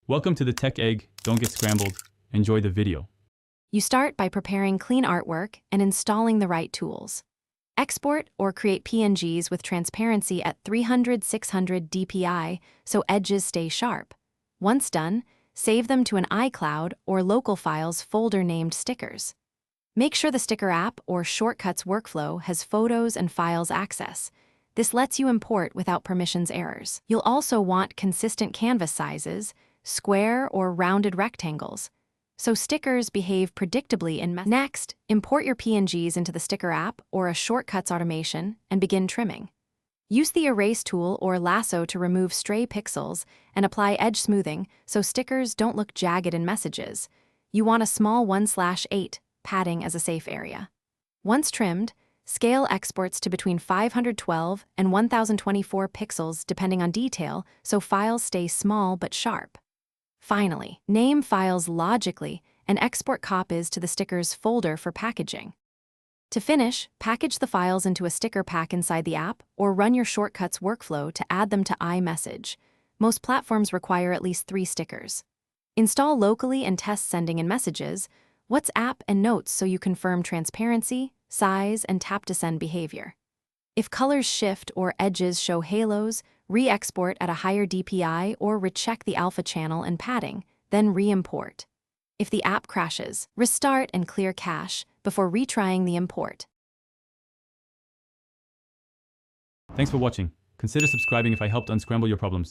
Welcome to the Tech Egg. Don't get scrambled. Enjoy the video. You start by preparing clean artwork and installing the right tools. Export or create PNGs with transparency at 300-600 dpi so edges stay sharp. Once done, save them to an iCloud or local files folder named Stickers. Make sure the Sticker app or Shortcuts workflow has photos and files access. This lets you import without permissions errors. You'll also want consistent canvas sizes, square or rounded rectangles, so stickers behave predictably in messages. Next, import your PNGs into the Sticker app or a Shortcuts automation and begin trimming. Use the Erase tool or lasso to remove stray pixels and apply edge smoothing so stickers don't look jagged in messages. You want a small 1/8 padding as a safe area. Once trimmed, scale exports to between 512 and 1024 pixels depending on detail so files stay small but sharp. Finally, name files logically and export copies to the Stickers folder for packaging. To finish, package the files into a sticker pack inside the app or run your Shortcuts workflow to add them to iMessage. Most platforms require at least 3 stickers. Install locally and test sending in Messages, WhatsApp, and Notes so you confirm transparency, size, and tap to send behavior. If colors shift or edges show halos, re-export at a higher DPI or recheck the alpha channel and padding, then re-import. If the app crashes, restart and clear cache before retrying the import. Thanks for watching. Consider subscribing if I helped unscramble your problems.